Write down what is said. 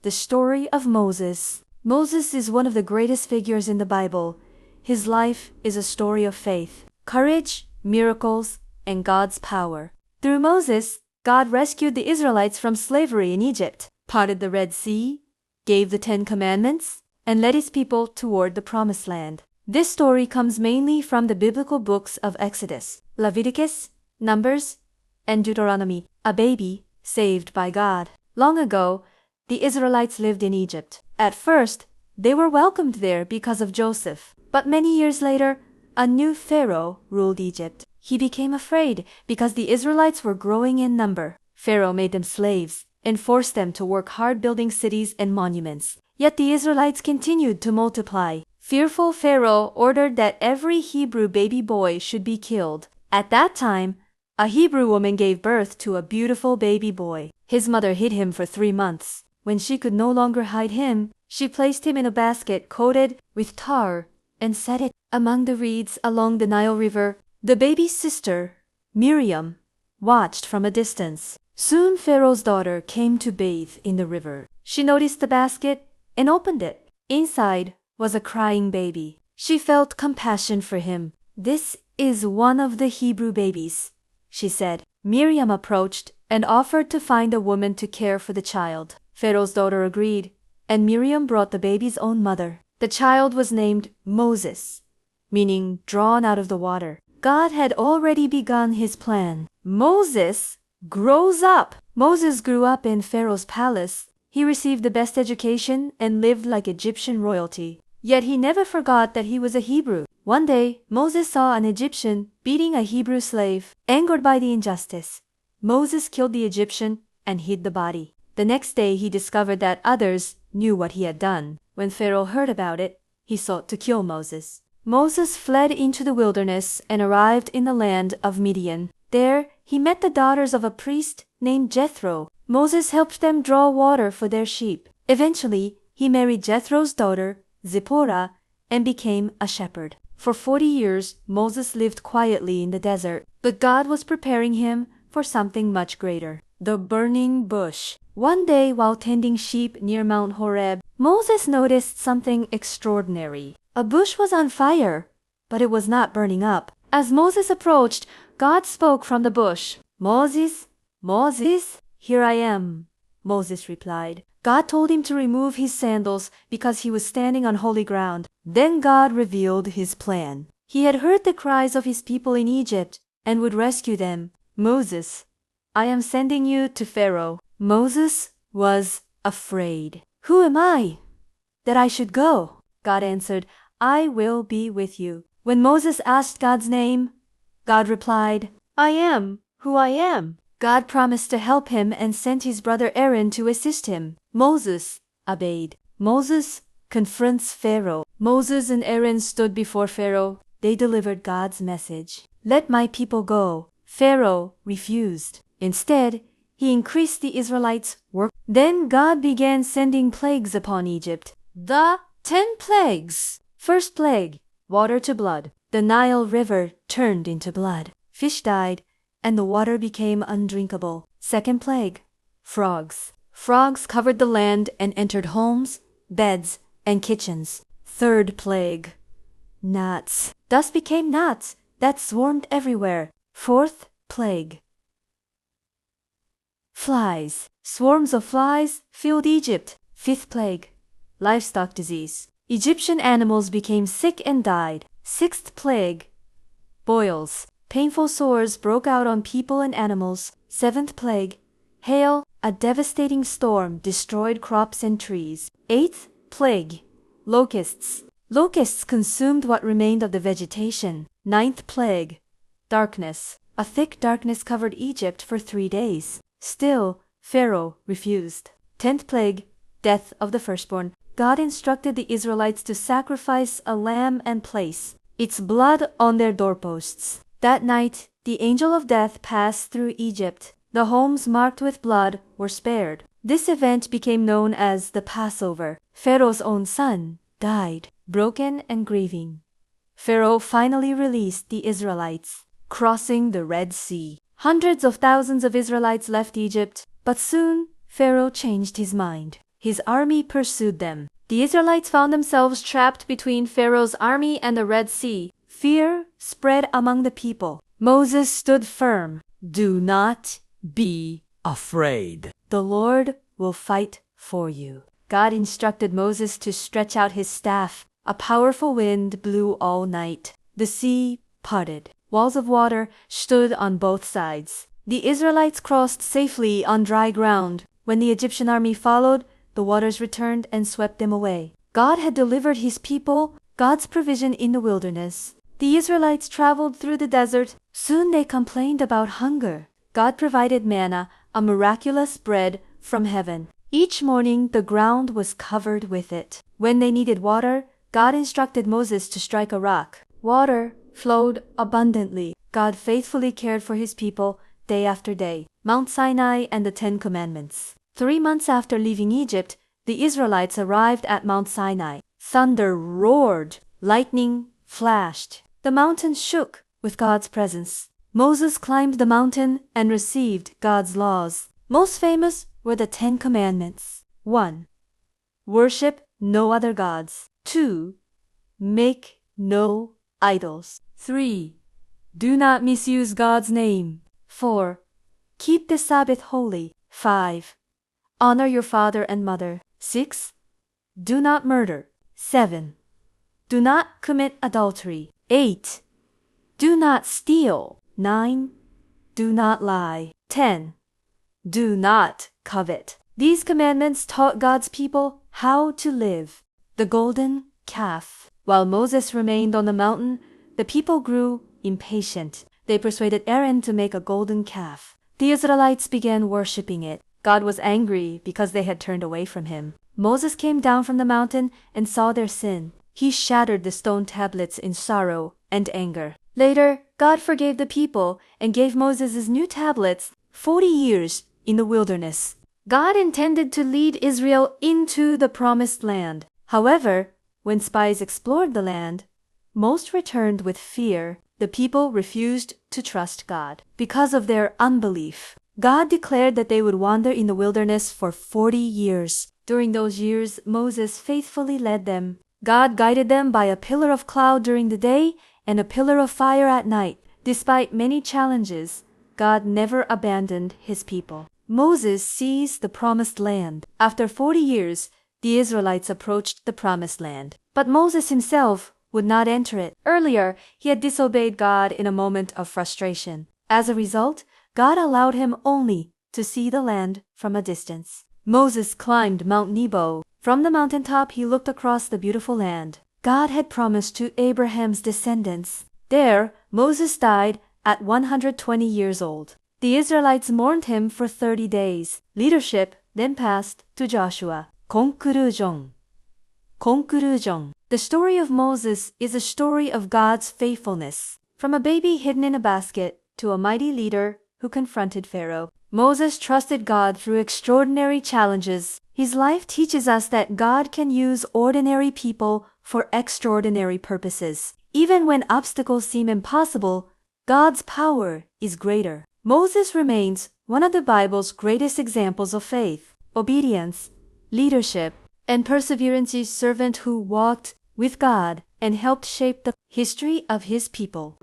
The story of Moses. Moses is one of the greatest figures in the Bible. His life is a story of faith, courage, miracles, and God's power. Through Moses, God rescued the Israelites from slavery in Egypt, parted the Red Sea, gave the Ten Commandments, and led his people toward the Promised Land. This story comes mainly from the biblical books of Exodus, Leviticus, Numbers, and Deuteronomy. A baby saved by God. Long ago, the Israelites lived in Egypt. At first, they were welcomed there because of Joseph. But many years later, a new Pharaoh ruled Egypt. He became afraid because the Israelites were growing in number. Pharaoh made them slaves and forced them to work hard building cities and monuments. Yet the Israelites continued to multiply. Fearful Pharaoh ordered that every Hebrew baby boy should be killed. At that time, a Hebrew woman gave birth to a beautiful baby boy. His mother hid him for 3 months. When she could no longer hide him, she placed him in a basket coated with tar and set it among the reeds along the Nile River. The baby's sister, Miriam, watched from a distance. Soon Pharaoh's daughter came to bathe in the river. She noticed the basket and opened it. Inside was a crying baby. She felt compassion for him. "This is one of the Hebrew babies," she said. Miriam approached and offered to find a woman to care for the child. Pharaoh's daughter agreed, and Miriam brought the baby's own mother. The child was named Moses, meaning drawn out of the water. God had already begun his plan. Moses grows up. Moses grew up in Pharaoh's palace. He received the best education and lived like Egyptian royalty. Yet he never forgot that he was a Hebrew. One day, Moses saw an Egyptian beating a Hebrew slave. Angered by the injustice, Moses killed the Egyptian and hid the body. The next day, he discovered that others knew what he had done. When Pharaoh heard about it, he sought to kill Moses. Moses fled into the wilderness and arrived in the land of Midian. There, he met the daughters of a priest named Jethro. Moses helped them draw water for their sheep. Eventually, he married Jethro's daughter, Zipporah, and became a shepherd. For 40 years, Moses lived quietly in the desert, but God was preparing him for something much greater. The burning bush. One day, while tending sheep near Mount Horeb, Moses noticed something extraordinary. A bush was on fire, but it was not burning up. As Moses approached, God spoke from the bush. "Moses, Moses, here I am," Moses replied. God told him to remove his sandals because he was standing on holy ground. Then God revealed his plan. He had heard the cries of his people in Egypt and would rescue them. "Moses, I am sending you to Pharaoh." Moses was afraid. "Who am I that I should go?" God answered, "I will be with you." When Moses asked God's name, God replied, "I am who I am." God promised to help him and sent his brother Aaron to assist him. Moses obeyed. Moses confronts Pharaoh. Moses and Aaron stood before Pharaoh. They delivered God's message. "Let my people go." Pharaoh refused. Instead, he increased the Israelites' work. Then God began sending plagues upon Egypt. The 10 plagues. First plague, water to blood. The Nile River turned into blood. Fish died, and the water became undrinkable. Second plague, frogs. Frogs covered the land and entered homes, beds, and kitchens. Third plague, gnats. Dust became gnats that swarmed everywhere. Fourth plague, flies. Swarms of flies filled Egypt. Fifth plague, livestock disease. Egyptian animals became sick and died. Sixth plague, boils. Painful sores broke out on people and animals. Seventh plague, hail. A devastating storm destroyed crops and trees. Eighth plague, locusts. Locusts consumed what remained of the vegetation. Ninth plague, darkness. A thick darkness covered Egypt for 3 days. Still, Pharaoh refused. 10th plague, death of the firstborn. God instructed the Israelites to sacrifice a lamb and place its blood on their doorposts. That night, the angel of death passed through Egypt. The homes marked with blood were spared. This event became known as the Passover. Pharaoh's own son died, broken and grieving. Pharaoh finally released the Israelites, crossing the Red Sea. Hundreds of thousands of Israelites left Egypt, but soon Pharaoh changed his mind. his army pursued them. The Israelites found themselves trapped between Pharaoh's army and the Red Sea. Fear spread among the people. Moses stood firm. Do not be afraid. The Lord will fight for you. God instructed Moses to stretch out his staff. A powerful wind blew all night. The sea parted. Walls of water stood on both sides. The Israelites crossed safely on dry ground. When the Egyptian army followed, the waters returned and swept them away. God had delivered his people, God's provision in the wilderness. The Israelites traveled through the desert. Soon they complained about hunger. God provided manna, a miraculous bread from heaven. Each morning the ground was covered with it. When they needed water, God instructed Moses to strike a rock. Water flowed abundantly. God faithfully cared for his people day after day. Mount Sinai and the Ten Commandments. 3 months after leaving Egypt, the Israelites arrived at Mount Sinai. Thunder roared, lightning flashed. The mountain shook with God's presence. Moses climbed the mountain and received God's laws. Most famous were the 10 Commandments. 1. Worship no other gods. 2. Make no idols. 3. Do not misuse God's name. 4. Keep the Sabbath holy. 5. Honor your father and mother. 6. Do not murder. 7. Do not commit adultery. 8. Do not steal. 9. Do not lie. 10. Do not covet. These commandments taught God's people how to live. The golden calf. While Moses remained on the mountain, the people grew impatient. They persuaded Aaron to make a golden calf. The Israelites began worshipping it. God was angry because they had turned away from him. Moses came down from the mountain and saw their sin. He shattered the stone tablets in sorrow and anger. Later, God forgave the people and gave Moses his new tablets 40 years in the wilderness. God intended to lead Israel into the promised land. However, when spies explored the land, most returned with fear. The people refused to trust God. Because of their unbelief, God declared that they would wander in the wilderness for 40 years. During those years, Moses faithfully led them. God guided them by a pillar of cloud during the day and a pillar of fire at night. Despite many challenges, God never abandoned his people. Moses seized the promised land. After 40 years, the Israelites approached the promised land. But Moses himself would not enter it. Earlier, he had disobeyed God in a moment of frustration. As a result, God allowed him only to see the land from a distance. Moses climbed Mount Nebo. From the mountaintop, he looked across the beautiful land God had promised to Abraham's descendants. There, Moses died at 120 years old. The Israelites mourned him for 30 days. Leadership then passed to Joshua. Conclusion. The story of Moses is a story of God's faithfulness. From a baby hidden in a basket to a mighty leader who confronted Pharaoh, Moses trusted God through extraordinary challenges. His life teaches us that God can use ordinary people for extraordinary purposes. Even when obstacles seem impossible, God's power is greater. Moses remains one of the Bible's greatest examples of faith, obedience, leadership, and perseverance. A servant who walked with God and helped shape the history of his people.